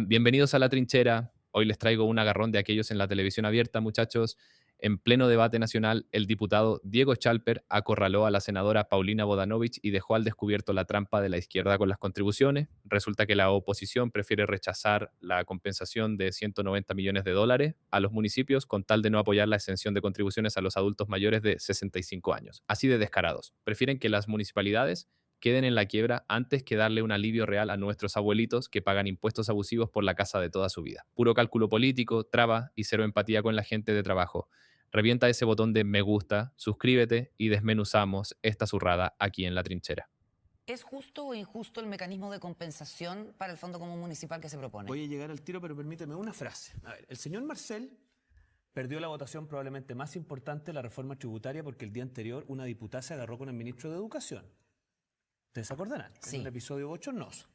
Bienvenidos a La Trinchera. Hoy les traigo un agarrón de aquellos en la televisión abierta, muchachos. En pleno debate nacional, el diputado Diego Chalper acorraló a la senadora Paulina Bodanovich y dejó al descubierto la trampa de la izquierda con las contribuciones. Resulta que la oposición prefiere rechazar la compensación de 190 millones de dólares a los municipios con tal de no apoyar la exención de contribuciones a los adultos mayores de 65 años. Así de descarados. Prefieren que las municipalidades queden en la quiebra antes que darle un alivio real a nuestros abuelitos que pagan impuestos abusivos por la casa de toda su vida. Puro cálculo político, traba y cero empatía con la gente de trabajo. Revienta ese botón de me gusta, suscríbete y desmenuzamos esta zurrada aquí en La Trinchera. ¿Es justo o injusto el mecanismo de compensación para el Fondo Común Municipal que se propone? Voy a llegar al tiro, pero permíteme una frase. A ver, el señor Marcel perdió la votación probablemente más importante de la reforma tributaria porque el día anterior una diputada se agarró con el ministro de Educación. Ustedes se acordarán, Sí. en un episodio bochornoso.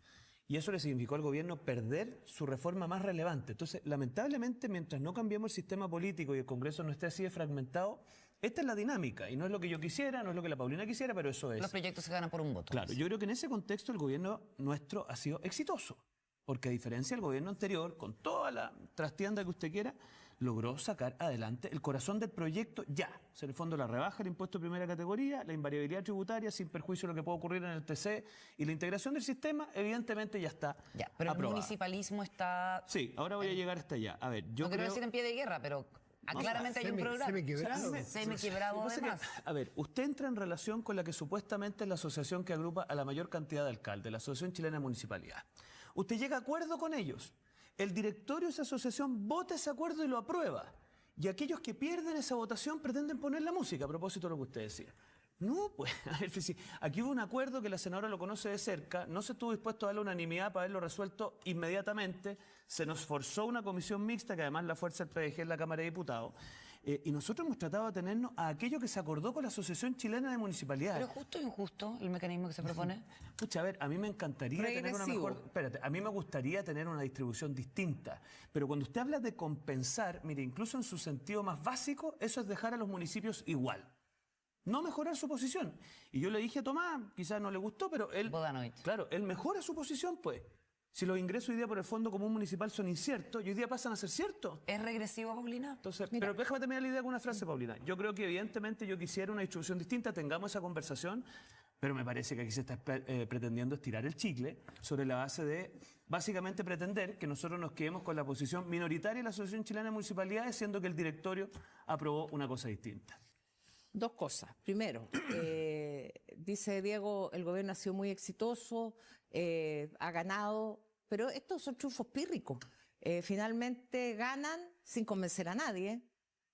Y eso le significó al gobierno perder su reforma más relevante. Entonces, lamentablemente, mientras no cambiemos el sistema político y el Congreso no esté así de fragmentado, esta es la dinámica. Y no es lo que yo quisiera, no es lo que la Paulina quisiera, pero eso es. Los proyectos se ganan por un voto. Claro, yo creo que en ese contexto el gobierno nuestro ha sido exitoso, porque a diferencia del gobierno anterior, con toda la trastienda que usted quiera, logró sacar adelante el corazón del proyecto ya. O sea, en el fondo la rebaja del impuesto de primera categoría, la invariabilidad tributaria sin perjuicio de lo que pueda ocurrir en el TC y la integración del sistema, evidentemente ya está Ya, pero aprobada. el municipalismo está... Sí, ahora voy a llegar hasta allá. A ver, yo no quiero creo... decir en pie de guerra, pero claramente hay un programa. Semi-quebrado. Semi-quebrado Lo que pasa además. es que, a ver, usted entra en relación con la que supuestamente es la asociación que agrupa a la mayor cantidad de alcaldes, la Asociación Chilena de Municipalidad. Usted llega a acuerdo con ellos. El directorio de esa asociación vota ese acuerdo y lo aprueba. Y aquellos que pierden esa votación pretenden poner la música, a propósito de lo que usted decía. No, pues, a ver, sí, aquí hubo un acuerdo que la senadora lo conoce de cerca, no se estuvo dispuesto a darle unanimidad para haberlo resuelto inmediatamente, se nos forzó una comisión mixta, que además la fuerza del PDG en la Cámara de Diputados, y nosotros hemos tratado de atenernos a aquello que se acordó con la Asociación Chilena de Municipalidades. ¿Pero justo o injusto el mecanismo que se propone? Pucha, a ver, a mí me encantaría tener una Regresivo. mejor... Espérate, a mí me gustaría tener una distribución distinta. Pero cuando usted habla de compensar, mire, incluso en su sentido más básico, eso es dejar a los municipios igual. No mejorar su posición. Y yo le dije a Tomás, quizás no le gustó, pero él... Bodanovich. Claro, él mejora su posición, pues. Si los ingresos hoy día por el Fondo Común Municipal son inciertos, y hoy día pasan a ser ciertos. ¿Es regresivo, Paulina? Entonces, Mira, pero déjame terminar la idea con una frase, Paulina. Yo creo que evidentemente yo quisiera una distribución distinta, tengamos esa conversación, pero me parece que aquí se está pretendiendo estirar el chicle sobre la base de, básicamente, pretender que nosotros nos quedemos con la posición minoritaria de la Asociación Chilena de Municipalidades, siendo que el directorio aprobó una cosa distinta. Dos cosas. Primero, dice Diego, el gobierno ha sido muy exitoso, ha ganado, pero estos son triunfos pírricos. Finalmente ganan sin convencer a nadie,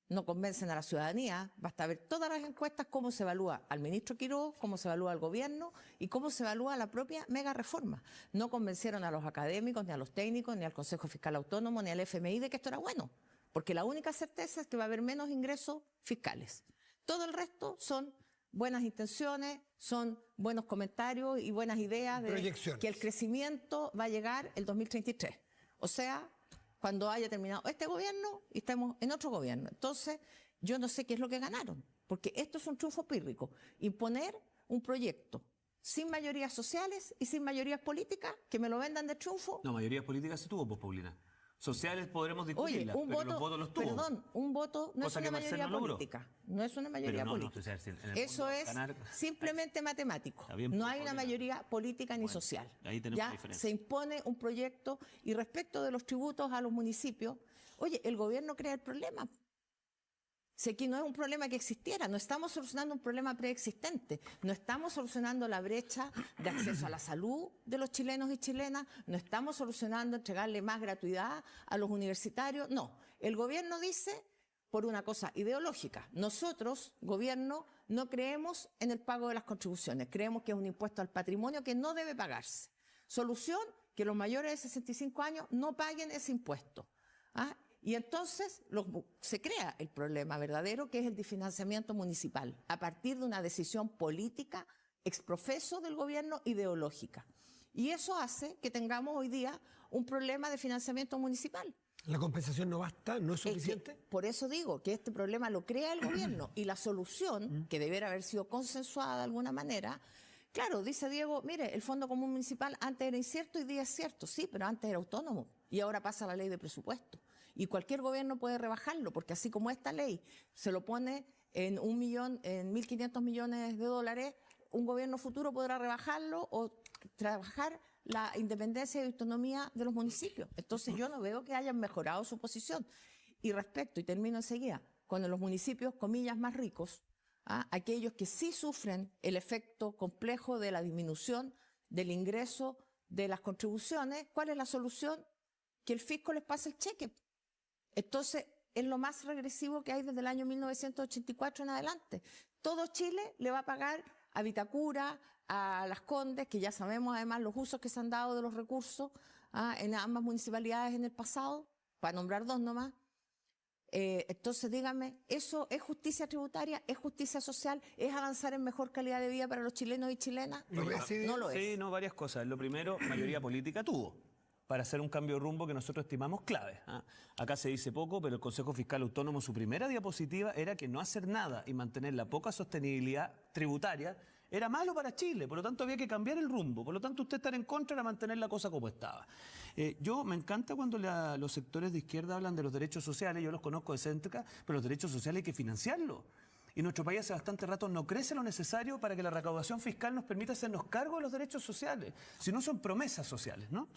no convencen a la ciudadanía. Basta ver todas las encuestas, cómo se evalúa al ministro Quiroz, cómo se evalúa al gobierno y cómo se evalúa la propia mega reforma. No convencieron a los académicos, ni a los técnicos, ni al Consejo Fiscal Autónomo, ni al FMI de que esto era bueno, porque la única certeza es que va a haber menos ingresos fiscales. Todo el resto son buenas intenciones, son buenos comentarios y buenas ideas de Proyecciones. que el crecimiento va a llegar el 2033. O sea, cuando haya terminado este gobierno y estemos en otro gobierno. Entonces, yo no sé qué es lo que ganaron, porque esto es un triunfo pírrico. Imponer un proyecto sin mayorías sociales y sin mayorías políticas, que me lo vendan de triunfo. No, mayoría política se tuvo, pues, Paulina. Sociales podremos Oye, discutirlas, un pero voto, los votos los tuvo. perdón, un voto no Cosa es que una Marcel mayoría no logró. política, no es una mayoría Pero no, política. o sea, si en el Eso fondo es ganar- simplemente matemático. Está bien, No pues, hay una Paulina. mayoría política ni Bueno, social. ahí tenemos Ya la diferencia. se impone un proyecto y respecto de los tributos a los municipios, oye, el gobierno crea el problema. Si aquí no es un problema que existiera, no estamos solucionando un problema preexistente, no estamos solucionando la brecha de acceso a la salud de los chilenos y chilenas, no estamos solucionando entregarle más gratuidad a los universitarios, no. El gobierno dice, por una cosa ideológica, nosotros, gobierno, no creemos en el pago de las contribuciones, creemos que es un impuesto al patrimonio que no debe pagarse. Solución, que los mayores de 65 años no paguen ese impuesto. ¿Ah? Y entonces se crea el problema verdadero, que es el de financiamiento municipal, a partir de una decisión política exprofeso del gobierno ideológica. Y eso hace que tengamos hoy día un problema de financiamiento municipal. ¿La compensación no basta? ¿No es suficiente? Por eso digo que este problema lo crea el gobierno y la solución, que debiera haber sido consensuada de alguna manera, claro, dice Diego, mire, el Fondo Común Municipal antes era incierto y hoy día es cierto, sí, pero antes era autónomo. y ahora pasa la ley de presupuesto. Y cualquier gobierno puede rebajarlo, porque así como esta ley se lo pone en 1.500 millones de dólares, un gobierno futuro podrá rebajarlo o trabajar la independencia y autonomía de los municipios. Entonces yo no veo que hayan mejorado su posición. Y respecto, y termino enseguida, con los municipios, comillas, más ricos, aquellos que sí sufren el efecto complejo de la disminución del ingreso de las contribuciones, ¿cuál es la solución? Que el fisco les pase el cheque. Entonces, es lo más regresivo que hay desde el año 1984 en adelante. Todo Chile le va a pagar a Vitacura, a Las Condes, que ya sabemos además los usos que se han dado de los recursos en ambas municipalidades en el pasado, para nombrar dos nomás. Entonces, dígame, ¿eso es justicia tributaria? ¿Es justicia social? ¿Es avanzar en mejor calidad de vida para los chilenos y chilenas? No lo es. Sí, no, varias cosas. Lo primero, mayoría política tuvo para hacer un cambio de rumbo que nosotros estimamos clave. Acá se dice poco, pero el Consejo Fiscal Autónomo, su primera diapositiva era que no hacer nada y mantener la poca sostenibilidad tributaria era malo para Chile, por lo tanto había que cambiar el rumbo, por lo tanto usted estar en contra era mantener la cosa como estaba. Yo me encanta cuando los sectores de izquierda hablan de los derechos sociales, yo los conozco de cerca, pero los derechos sociales hay que financiarlos. Y nuestro país hace bastante rato no crece lo necesario para que la recaudación fiscal nos permita hacernos cargo de los derechos sociales, si no son promesas sociales, ¿no?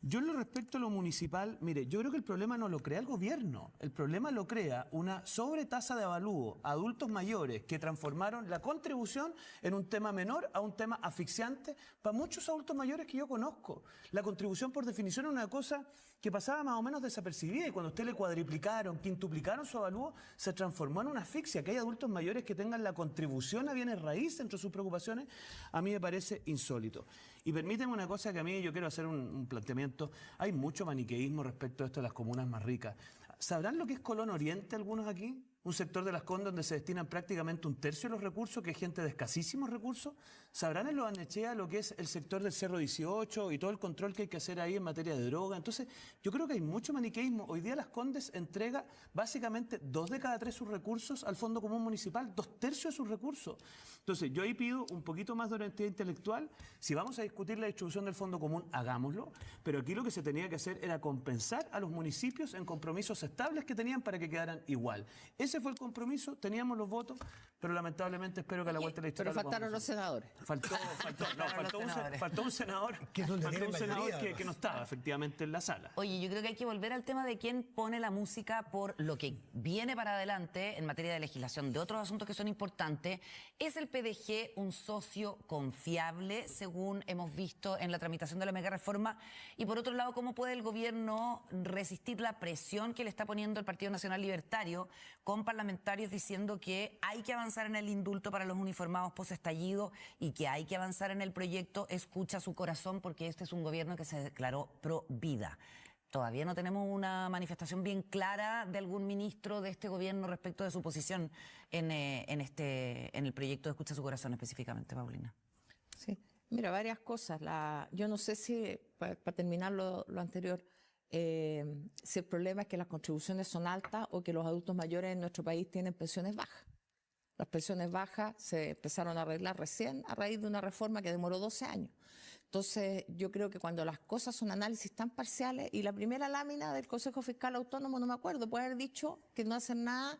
Yo en lo respecto a lo municipal, mire, yo creo que el problema no lo crea el gobierno, el problema lo crea una sobretasa de avalúo a adultos mayores que transformaron la contribución en un tema menor a un tema asfixiante para muchos adultos mayores que yo conozco. La contribución por definición es una cosa que pasaba más o menos desapercibida y cuando usted le cuadriplicaron, quintuplicaron su avalúo, se transformó en una asfixia. Que hay adultos mayores que tengan la contribución a bienes raíces entre sus preocupaciones, a mí me parece insólito. Y permíteme una cosa que a mí yo quiero hacer un planteamiento. Hay mucho maniqueísmo respecto a esto de las comunas más ricas. ¿Sabrán lo que es Colón Oriente algunos aquí? Un sector de Las Condes donde se destinan prácticamente un tercio de los recursos, que es gente de escasísimos recursos. ¿Sabrán en Lo Barnechea lo que es el sector del Cerro 18 y todo el control que hay que hacer ahí en materia de droga? Entonces, yo creo que hay mucho maniqueísmo. Hoy día Las Condes entrega básicamente 2 de cada 3 sus recursos al Fondo Común Municipal, 2/3 de sus recursos. Entonces, yo ahí pido un poquito más de honestidad intelectual. Si vamos a discutir la distribución del Fondo Común, hagámoslo. Pero aquí lo que se tenía que hacer era compensar a los municipios en compromisos estables que tenían para que quedaran igual. Ese fue el compromiso, teníamos los votos, pero lamentablemente espero que a la vuelta de la historia... Pero faltaron los senadores. Faltó un senador que no estaba efectivamente en la sala. Oye, yo creo que hay que volver al tema de quién pone la música por lo que viene para adelante en materia de legislación de otros asuntos que son importantes. ¿Es el PDG un socio confiable, según hemos visto en la tramitación de la mega reforma? Y por otro lado, ¿cómo puede el gobierno resistir la presión que le está poniendo el Partido Nacional Libertario con parlamentarios diciendo que hay que avanzar en el indulto para los uniformados post-estallido y que hay que avanzar en el proyecto Escucha su corazón, porque este es un gobierno que se declaró pro vida? Todavía no tenemos una manifestación bien clara de algún ministro de este gobierno respecto de su posición en el proyecto de Escucha su corazón específicamente, Paulina. Sí, mira, varias cosas. Yo no sé si, para terminar lo anterior, si el problema es que las contribuciones son altas o que los adultos mayores en nuestro país tienen pensiones bajas. Las pensiones bajas se empezaron a arreglar recién a raíz de una reforma que demoró 12 años. Entonces, yo creo que cuando las cosas son análisis tan parciales, y la primera lámina del Consejo Fiscal Autónomo, no me acuerdo, puede haber dicho que no hacer nada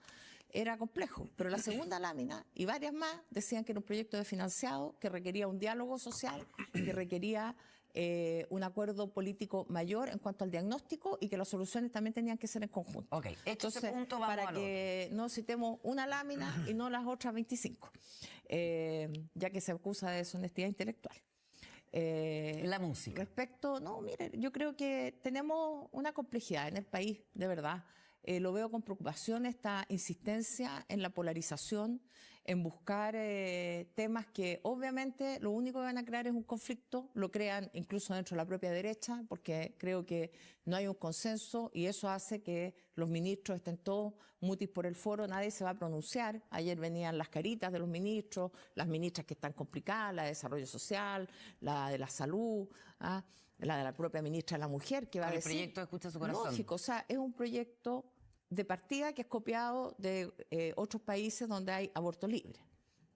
era complejo, pero la segunda lámina y varias más decían que era un proyecto desfinanciado, que requería un diálogo social, que requería un acuerdo político mayor en cuanto al diagnóstico y que las soluciones también tenían que ser en conjunto. Ok, entonces, ese punto vamos para que no citemos una lámina y no las otras 25, ya que se acusa de deshonestidad intelectual. La música. Respecto, no, mire, yo creo que tenemos una complejidad en el país, de verdad. Lo veo con preocupación esta insistencia en la polarización, en buscar temas que obviamente lo único que van a crear es un conflicto, lo crean incluso dentro de la propia derecha, porque creo que no hay un consenso y eso hace que los ministros estén todos mutis por el foro, nadie se va a pronunciar. Ayer venían las caritas de los ministros, las ministras que están complicadas, la de Desarrollo Social, la de la Salud, la de la propia ministra de la Mujer, que va a decir... El proyecto Escucha su corazón. Lógico, o sea, es un proyecto de partida que es copiado de otros países donde hay aborto libre,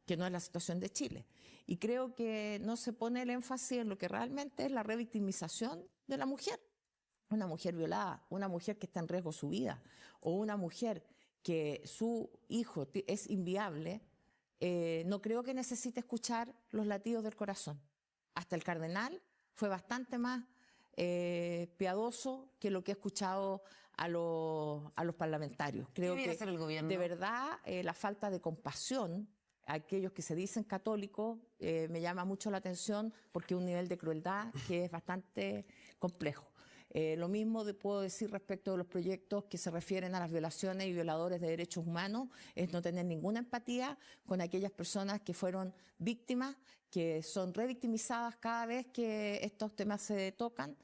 que no es la situación de Chile. Y creo que no se pone el énfasis en lo que realmente es la revictimización de la mujer. una mujer violada, una mujer que está en riesgo su vida, o una mujer que su hijo es inviable, no creo que necesite escuchar los latidos del corazón. Hasta el cardenal fue bastante más piadoso que lo que he escuchado a los parlamentarios. Creo debiera que hacer el gobierno? de verdad la falta de compasión a aquellos que se dicen católicos me llama mucho la atención, porque es un nivel de crueldad que es bastante complejo. Lo mismo puedo decir respecto de los proyectos que se refieren a las violaciones y violadores de derechos humanos, es no tener ninguna empatía con aquellas personas que fueron víctimas, que son revictimizadas cada vez que estos temas se tocan,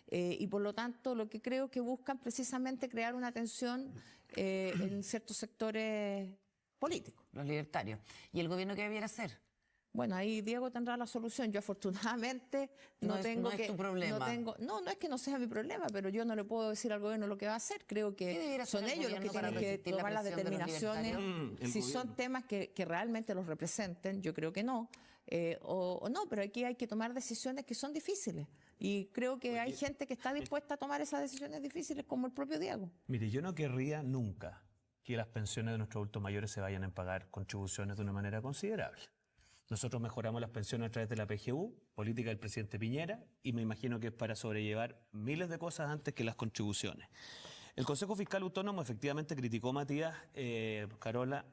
y por lo tanto lo que creo que buscan precisamente crear una tensión en ciertos sectores políticos. Los libertarios. ¿Y el gobierno qué debiera hacer? Bueno, ahí Diego tendrá la solución. Yo afortunadamente no tengo no que... es tu problema. No es que no sea mi problema, pero yo no le puedo decir al gobierno lo que va a hacer. Creo que son ellos los que tienen que tomar las determinaciones. Si son temas que realmente los representen, yo creo que no. O no, pero aquí hay que tomar decisiones que son difíciles. Y creo que hay gente que está dispuesta a tomar esas decisiones difíciles, como el propio Diego. Mire, yo no querría nunca que las pensiones de nuestros adultos mayores se vayan a pagar contribuciones de una manera considerable. Nosotros mejoramos las pensiones a través de la PGU, política del presidente Piñera, y me imagino que es para sobrellevar miles de cosas antes que las contribuciones. El Consejo Fiscal Autónomo efectivamente criticó, Matías, Carola,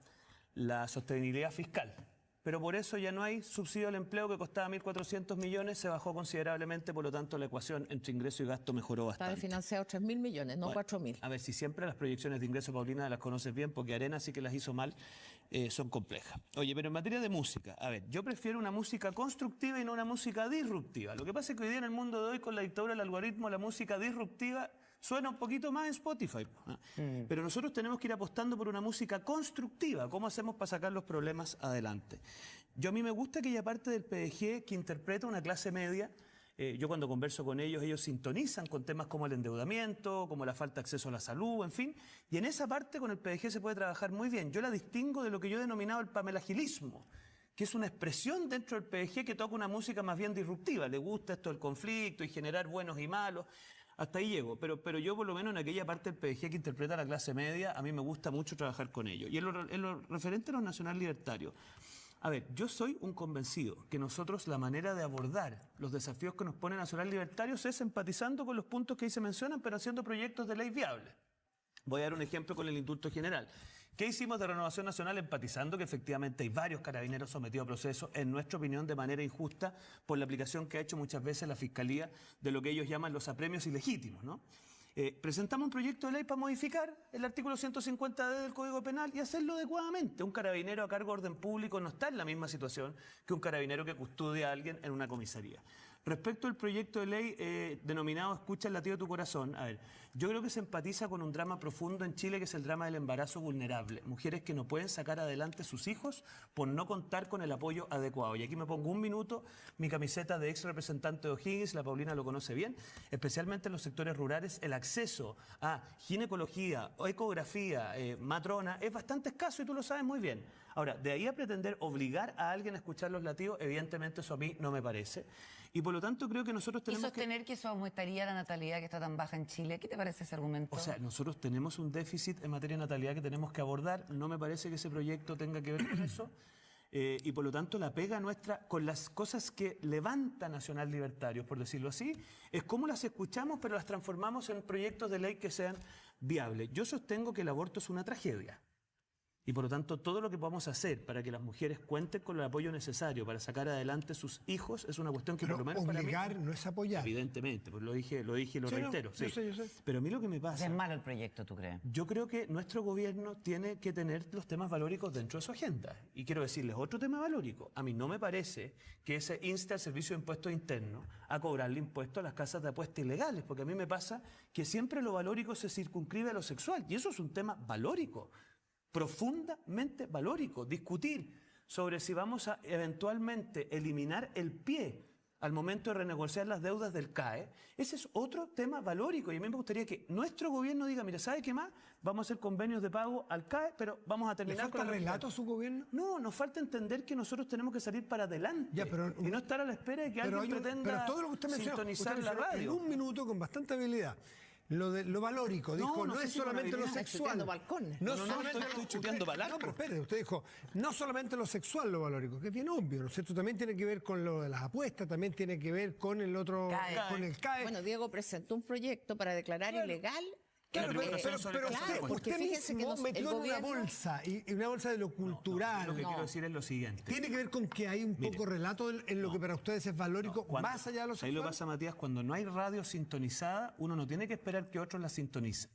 la sostenibilidad fiscal. Pero por eso ya no hay subsidio al empleo que costaba 1.400 millones, se bajó considerablemente, por lo tanto la ecuación entre ingreso y gasto mejoró bastante. Está financiado 3.000 millones, no 4.000. A ver, si siempre las proyecciones de ingreso, Paulina, las conoces bien, porque Arena sí que las hizo mal, son complejas. Oye, pero en materia de música, a ver, yo prefiero una música constructiva y no una música disruptiva. Lo que pasa es que hoy día en el mundo de hoy, con la dictadura del algoritmo, la música disruptiva suena un poquito más en Spotify. Pero nosotros tenemos que ir apostando por una música constructiva. ¿Cómo hacemos para sacar los problemas adelante? A mí me gusta aquella parte del PDG que interpreta una clase media. Yo cuando converso con ellos sintonizan con temas como el endeudamiento, como la falta de acceso a la salud, en fin. Y en esa parte con el PDG se puede trabajar muy bien. Yo la distingo de lo que yo he denominado el pamelagilismo, que es una expresión dentro del PDG que toca una música más bien disruptiva. Le gusta esto del conflicto y generar buenos y malos. Hasta ahí llego, pero yo por lo menos en aquella parte del PDG que interpreta la clase media, a mí me gusta mucho trabajar con ellos. Y en lo referente a los nacional libertarios, a ver, yo soy un convencido que nosotros la manera de abordar los desafíos que nos pone Nacional Libertarios es empatizando con los puntos que ahí se mencionan, pero haciendo proyectos de ley viables. Voy a dar un ejemplo con el indulto general. ¿Qué hicimos de Renovación Nacional? Empatizando que efectivamente hay varios carabineros sometidos a proceso, en nuestra opinión, de manera injusta, por la aplicación que ha hecho muchas veces la Fiscalía de lo que ellos llaman los apremios ilegítimos, ¿no? Presentamos un proyecto de ley para modificar el artículo 150D del Código Penal y hacerlo adecuadamente. Un carabinero a cargo de orden público no está en la misma situación que un carabinero que custodia a alguien en una comisaría. Respecto al proyecto de ley denominado Escucha el latido de tu corazón, a ver, yo creo que se empatiza con un drama profundo en Chile, que es el drama del embarazo vulnerable. Mujeres que no pueden sacar adelante sus hijos por no contar con el apoyo adecuado. Y aquí me pongo un minuto mi camiseta de ex representante de O'Higgins, la Paulina lo conoce bien, especialmente en los sectores rurales, el acceso a ginecología, ecografía, matrona, es bastante escaso y tú lo sabes muy bien. Ahora, de ahí a pretender obligar a alguien a escuchar los latidos, evidentemente eso a mí no me parece. Y por lo tanto creo que nosotros tenemos ¿Y sostener que eso aumentaría la natalidad que está tan baja en Chile? ¿Qué te parece ese argumento? O sea, nosotros tenemos un déficit en materia de natalidad que tenemos que abordar. No me parece que ese proyecto tenga que ver con eso. Y por lo tanto la pega nuestra con las cosas que levanta Nacional Libertarios, por decirlo así, es cómo las escuchamos pero las transformamos en proyectos de ley que sean viables. Yo sostengo que el aborto es una tragedia. Y por lo tanto, todo lo que podamos hacer para que las mujeres cuenten con el apoyo necesario para sacar adelante sus hijos es una cuestión que pero por lo menos obligar para mí, no es apoyar. Evidentemente, pues lo dije y lo reitero. Sí. Yo sé. Pero a mí lo que me pasa... ¿Es malo el proyecto, tú crees? Yo creo que nuestro gobierno tiene que tener los temas valóricos dentro de su agenda. Y quiero decirles otro tema valórico. A mí no me parece que ese inste al Servicio de Impuestos Internos a cobrarle impuestos a las casas de apuestas ilegales, porque a mí me pasa que siempre lo valórico se circunscribe a lo sexual. Y eso es un tema valórico, profundamente valórico. Discutir sobre si vamos a eventualmente eliminar el pie al momento de renegociar las deudas del CAE, ese es otro tema valórico. Y a mí me gustaría que nuestro gobierno diga, mira, ¿sabe qué más? Vamos a hacer convenios de pago al CAE, pero vamos a terminar ¿Le falta relato a su gobierno? No, nos falta entender que nosotros tenemos que salir para adelante y no estar a la espera de que alguien pretenda pero todo lo que usted sintonizar usted la radio. En un minuto, con bastante habilidad, lo valórico. Dijo, no sé es si solamente lo valoriza. sexual. Chuteando balcones. No, No, solamente estoy chuteando balazos. No, pero espere, usted dijo, no solamente lo sexual lo valórico, que es bien obvio, ¿no es cierto? También tiene que ver con lo de las apuestas, también tiene que ver con el otro, CAE. con el CAE. Bueno, Diego presentó un proyecto para declarar ilegal. Claro, pero claro, porque usted fíjense que mismo el metió en una gobierno- bolsa, y una bolsa de lo cultural. Lo que quiero decir es lo siguiente. Tiene que ver con que hay un poco relato en lo que para ustedes es valórico, más allá de lo Ahí sexual. lo pasa, Matías, cuando no hay radio sintonizada, uno no tiene que esperar que otros la sintonicen.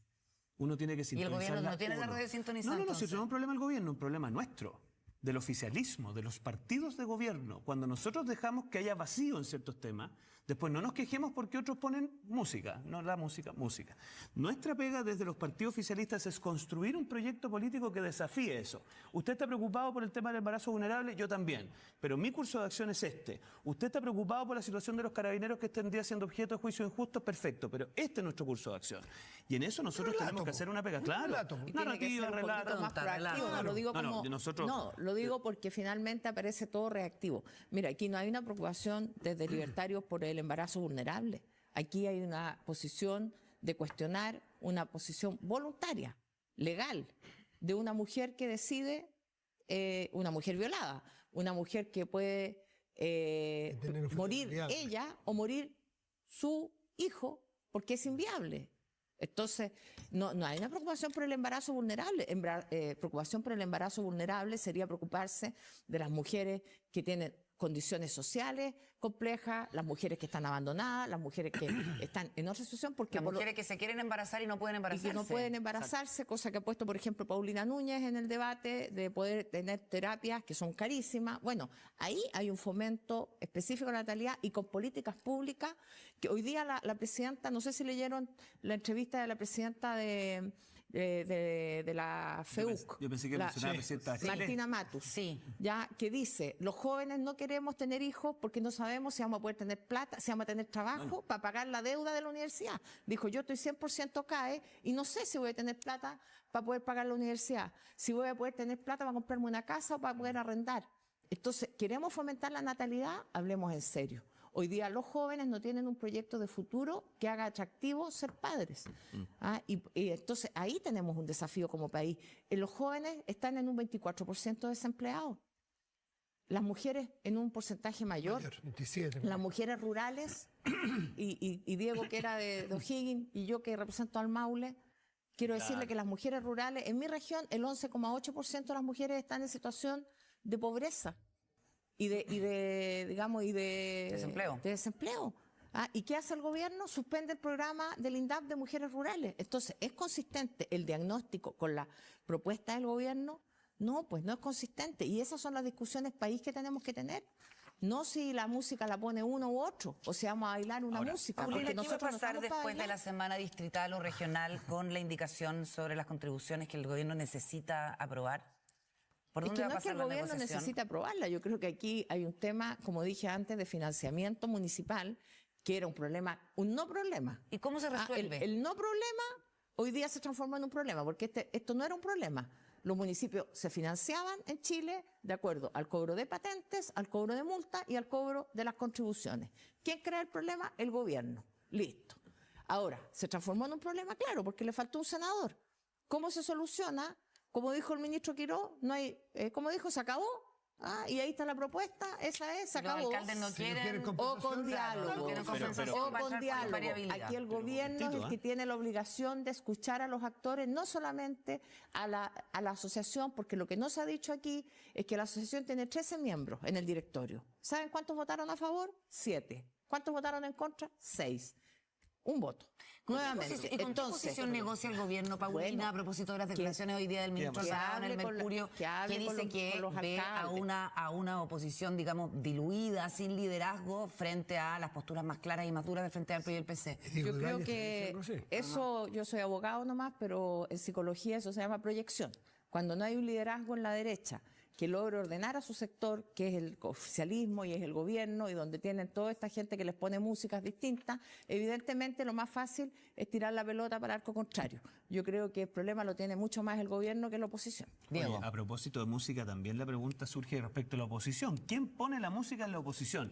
Uno tiene que sintonizarla. gobierno no tiene la uno. radio sintonizada, No, si entonces. no es un problema del gobierno, es un problema nuestro, del oficialismo, de los partidos de gobierno. Cuando nosotros dejamos que haya vacío en ciertos temas, después no nos quejemos porque otros ponen música, no la música, música. Nuestra pega desde los partidos oficialistas es construir un proyecto político que desafíe eso. Usted está preocupado por el tema del embarazo vulnerable, yo también, pero mi curso de acción es este. Usted está preocupado por la situación de los carabineros que estén día siendo objeto de juicio injusto, perfecto, pero este es nuestro curso de acción. Y en eso nosotros tenemos que hacer una pega, claro. relato. Y tiene que ser un poquito más proactivo, no lo digo No, como... nosotros- No, lo digo porque finalmente aparece todo reactivo. Mira, aquí no hay una preocupación desde libertarios por el embarazo vulnerable. Aquí hay una posición de cuestionar una posición voluntaria, legal, de una mujer que decide, una mujer violada, una mujer que puede tener un morir futuro inviable. ella o morir su hijo porque es inviable. Entonces, no hay una preocupación por el embarazo vulnerable. Preocupación por el embarazo vulnerable sería preocuparse de las mujeres que tienen condiciones sociales complejas, las mujeres que están abandonadas, las mujeres que están en otra situación, porque Las mujeres que se quieren embarazar y no pueden y embarazarse. que no pueden embarazarse, cosa que ha puesto, por ejemplo, Paulina Núñez en el debate, de poder tener terapias que son carísimas. Bueno, ahí hay un fomento específico de la natalidad y con políticas públicas, que hoy día la presidenta, no sé si leyeron la entrevista de la presidenta de la FEUC. Yo pensé que mencionaba la presidenta de Chile. Martina Matus. Sí. Ya, que dice, los jóvenes no queremos tener hijos porque no sabemos si vamos a poder tener plata, si vamos a tener trabajo para pagar la deuda de la universidad. Dijo, yo estoy 100% CAE y no sé si voy a tener plata para poder pagar la universidad. Si voy a poder tener plata para comprarme una casa o para poder arrendar. Entonces, ¿queremos fomentar la natalidad? Hablemos en serio. Hoy día los jóvenes no tienen un proyecto de futuro que haga atractivo ser padres. Y entonces ahí tenemos un desafío como país. Los jóvenes están en un 24% desempleados. Las mujeres en un porcentaje mayor. 27. Las mujeres rurales, y Diego que era de O'Higgins y yo que represento al Maule, quiero decirle que las mujeres rurales, en mi región el 11,8% de las mujeres están en situación de pobreza. Y de desempleo. ¿Y qué hace el gobierno? Suspende el programa del INDAP de mujeres rurales. Entonces, ¿es consistente el diagnóstico con la propuesta del gobierno? No, pues no es consistente. Y esas son las discusiones país que tenemos que tener. No si la música la pone uno u otro, o si vamos a bailar una música. Paulina, Porque ¿qué va a nosotros no pasar estamos para después de bailar. la semana distrital o regional con la indicación sobre las contribuciones que el gobierno necesita aprobar? ¿Por Es dónde que va no a es que pasar el la gobierno negociación? necesita aprobarla. Yo creo que aquí hay un tema, como dije antes, de financiamiento municipal, que era un problema, un no problema. ¿Y cómo se resuelve? El no problema hoy día se transformó en un problema, porque esto no era un problema. Los municipios se financiaban en Chile de acuerdo al cobro de patentes, al cobro de multas y al cobro de las contribuciones. ¿Quién crea el problema? El gobierno. Listo. Ahora, se transformó en un problema, claro, porque le faltó un senador. ¿Cómo se soluciona? Como dijo el ministro Quiró, no hay, como dijo, se acabó. Y ahí está la propuesta, esa es, se Los acabó. alcaldes no quieren... O con diálogo. no quieren compensación, O para con entrar diálogo. variabilidad. Aquí el gobierno es el que tiene la obligación de escuchar a los actores, no solamente a la asociación, porque lo que no se ha dicho aquí es que la asociación tiene 13 miembros en el directorio. ¿Saben cuántos votaron a favor? 7. ¿Cuántos votaron en contra? 6. Un voto. Nuevamente. ¿Y con qué posición negocia el gobierno, Paulina, Bueno, a propósito de las declaraciones hoy día del ministro que Asado en el hable con la- Mercurio, que hable que con dice los- que con los ve alcaldes. a una oposición, digamos, diluida, sin liderazgo, frente a las posturas más claras y más duras del Frente Amplio y el PC? Yo creo que eso, yo soy abogado nomás, pero en psicología eso se llama proyección. Cuando no hay un liderazgo en la derecha que logre ordenar a su sector, que es el oficialismo y es el gobierno, y donde tienen toda esta gente que les pone músicas distintas, evidentemente lo más fácil es tirar la pelota para el arco contrario. Yo creo que el problema lo tiene mucho más el gobierno que la oposición. Diego. Oye, a propósito de música, también la pregunta surge respecto a la oposición. ¿Quién pone la música en la oposición?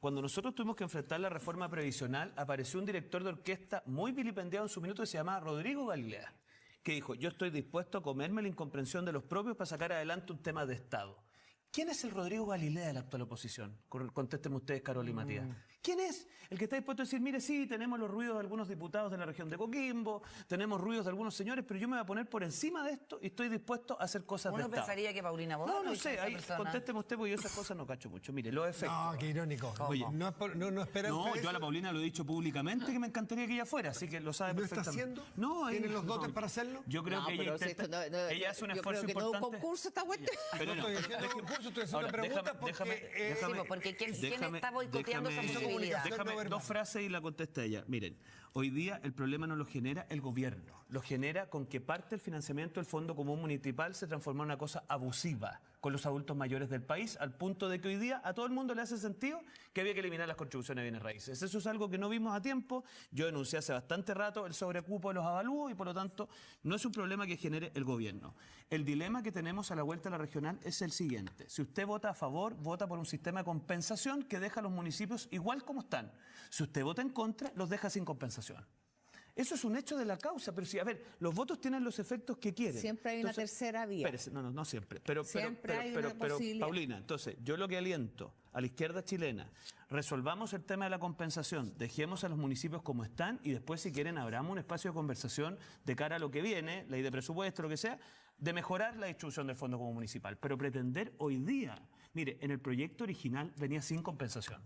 cuando nosotros tuvimos que enfrentar la reforma previsional, apareció un director de orquesta muy vilipendiado en su minuto que se llamaba Rodrigo Galilea, que dijo, yo estoy dispuesto a comerme la incomprensión de los propios para sacar adelante un tema de Estado. ¿Quién es el Rodrigo Galilea de la actual oposición? Contéstenme ustedes, Carol y Matías. ¿Quién es? El que está dispuesto a decir, mire, sí, tenemos los ruidos de algunos diputados de la región de Coquimbo, tenemos ruidos de algunos señores, pero yo me voy a poner por encima de esto y estoy dispuesto a hacer cosas de Uno Estado. pensaría que Paulina Bodanovich No es sé, esa ahí persona. contésteme usted, porque yo esas cosas no cacho mucho. Mire, los efectos. No, qué irónico. Oye, No, no espera No, usted yo a la eso. Paulina lo he dicho públicamente que me encantaría que ella fuera, así que lo sabe ¿Lo está perfectamente. haciendo? No, ¿Tiene ella- los dotes no, para hacerlo? Yo creo No, que ella pero si intenta, esto no- ella hace un yo esfuerzo creo que no es un importante. concurso esta cuestión. Pero No estoy haciendo deje- concurso, estoy haciendo ahora, una pregunta déjame- porque... déjame- Sí, pues, porque ¿quién déjame- está boicoteando esa déjame- posibilidad? comunicación Déjame no verbal. dos frases y la contesta ella. Miren, hoy día el problema no lo genera el gobierno, lo genera con que parte del financiamiento del Fondo Común Municipal se transformó en una cosa abusiva con los adultos mayores del país, al punto de que hoy día a todo el mundo le hace sentido que había que eliminar las contribuciones de bienes raíces. Eso es algo que no vimos a tiempo. Yo denuncié hace bastante rato el sobrecupo de los avalúos y por lo tanto no es un problema que genere el gobierno. El dilema que tenemos a la vuelta de la regional es el siguiente. Si usted vota a favor, vota por un sistema de compensación que deja a los municipios igual como están. Si usted vota en contra, los deja sin compensación. Eso es un hecho de la causa, pero si, a ver, los votos tienen los efectos que quieren. Siempre hay una tercera vía. Espérese, no siempre. Pero, Siempre hay una posibilidad. Paulina, entonces, yo lo que aliento a la izquierda chilena, resolvamos el tema de la compensación, dejemos a los municipios como están y después, si quieren, abramos un espacio de conversación de cara a lo que viene, ley de presupuesto, lo que sea, de mejorar la distribución del Fondo Común Municipal. Pero pretender hoy día, mire, en el proyecto original venía sin compensación.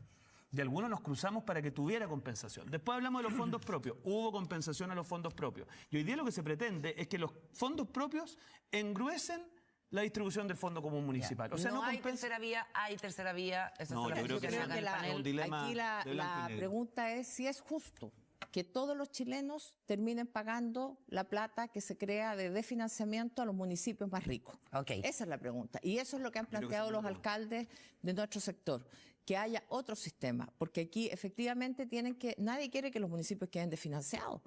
De algunos nos cruzamos para que tuviera compensación. Después hablamos de los fondos propios. Hubo compensación a los fondos propios. Y hoy día lo que se pretende es que los fondos propios engruesen la distribución del Fondo Común Municipal. O sea, no hay compensa. tercera vía, hay tercera vía. Esa No, es la yo creo Yo que posición creo sí. acá que en el un panel. dilema aquí de blanco y la negro. pregunta es si es justo que todos los chilenos terminen pagando la plata que se crea de desfinanciamiento a los municipios más ricos. Ok. Esa es la pregunta. Y eso es lo que han Creo que planteado sí, los no. alcaldes de nuestro sector. Que haya otro sistema, porque aquí efectivamente nadie quiere que los municipios queden desfinanciados.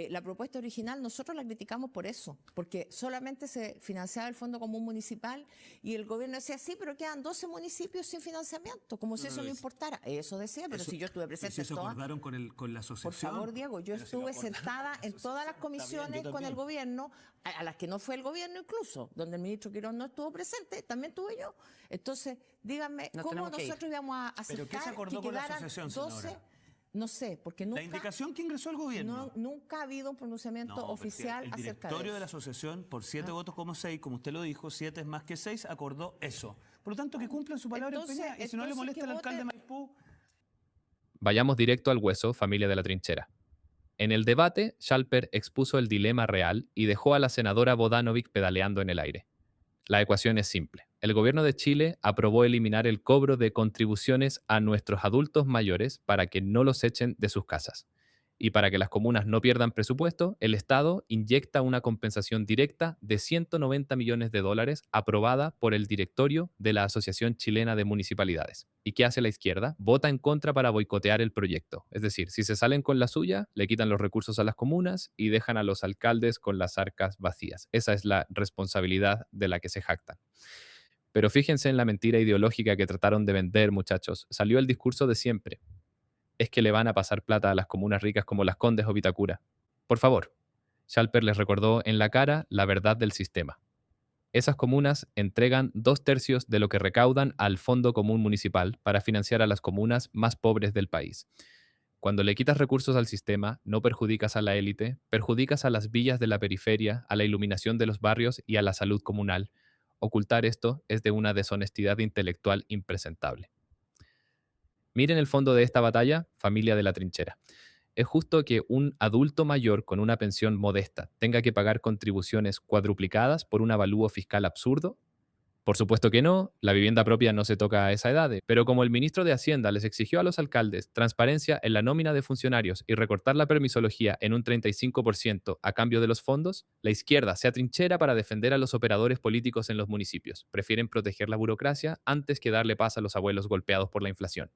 La propuesta original nosotros la criticamos por eso, porque solamente se financiaba el Fondo Común Municipal y el gobierno decía, sí, pero quedan 12 municipios sin financiamiento, como si eso no importara. Eso decía, pero si yo estuve presente en eso todas. acordaron con la asociación. Por favor, Diego, yo Pero si lo estuve acordaron sentada con la en todas las asociación. Está bien, comisiones yo con el también. gobierno, a las que no fue el gobierno incluso, donde el ministro Quirón no estuvo presente, también estuve yo. Entonces, díganme, Nos ¿cómo tenemos que ir. nosotros íbamos a ¿Pero qué se aceptar acordó que con la quedaran asociación, 12? señora? No sé, porque nunca, La indicación que ingresó el gobierno. nunca ha habido un pronunciamiento No, oficial el acerca de directorio eso. de la asociación, por 7 votos como 6, como usted lo dijo, 7 es más que 6, acordó eso. Por lo tanto, que cumplan su palabra Entonces- empeñada. Y si no le entonces molesta que al alcalde de voten- Maipú, Vayamos directo al hueso, familia de la trinchera. En el debate, Schalper expuso el dilema real y dejó a la senadora Bodanovich pedaleando en el aire. La ecuación es simple. El gobierno de Chile aprobó eliminar el cobro de contribuciones a nuestros adultos mayores para que no los echen de sus casas. Y para que las comunas no pierdan presupuesto, el Estado inyecta una compensación directa de $190 millones aprobada por el directorio de la Asociación Chilena de Municipalidades. ¿Y qué hace la izquierda? Vota en contra para boicotear el proyecto. Es decir, si se salen con la suya, le quitan los recursos a las comunas y dejan a los alcaldes con las arcas vacías. Esa es la responsabilidad de la que se jactan. Pero fíjense en la mentira ideológica que trataron de vender, muchachos. Salió el discurso de siempre. Es que le van a pasar plata a las comunas ricas como Las Condes o Vitacura. Por favor, Schalper les recordó en la cara la verdad del sistema. Esas comunas entregan 2/3 de lo que recaudan al Fondo Común Municipal para financiar a las comunas más pobres del país. Cuando le quitas recursos al sistema, no perjudicas a la élite, perjudicas a las villas de la periferia, a la iluminación de los barrios y a la salud comunal. Ocultar esto es de una deshonestidad intelectual impresentable. Miren el fondo de esta batalla, familia de la trinchera. ¿Es justo que un adulto mayor con una pensión modesta tenga que pagar contribuciones cuadruplicadas por un avalúo fiscal absurdo? Por supuesto que no, la vivienda propia no se toca a esa edad, pero como el ministro de Hacienda les exigió a los alcaldes transparencia en la nómina de funcionarios y recortar la permisología en un 35% a cambio de los fondos, la izquierda se atrinchera para defender a los operadores políticos en los municipios. Prefieren proteger la burocracia antes que darle paz a los abuelos golpeados por la inflación.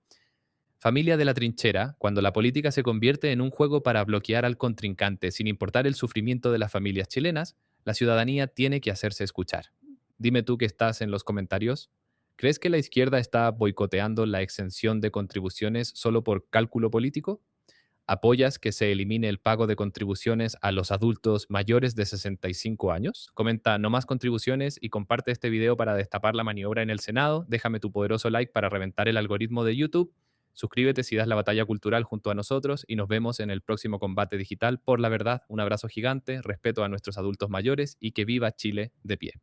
Familia de la trinchera, cuando la política se convierte en un juego para bloquear al contrincante sin importar el sufrimiento de las familias chilenas, la ciudadanía tiene que hacerse escuchar. Dime tú que estás en los comentarios, ¿Crees que la izquierda está boicoteando la exención de contribuciones solo por cálculo político? ¿Apoyas que se elimine el pago de contribuciones a los adultos mayores de 65 años? Comenta no más contribuciones y comparte este video para destapar la maniobra en el Senado. Déjame tu poderoso like para reventar el algoritmo de YouTube. Suscríbete si das la batalla cultural junto a nosotros y nos vemos en el próximo combate digital por la verdad. Un abrazo gigante, respeto a nuestros adultos mayores y que viva Chile de pie.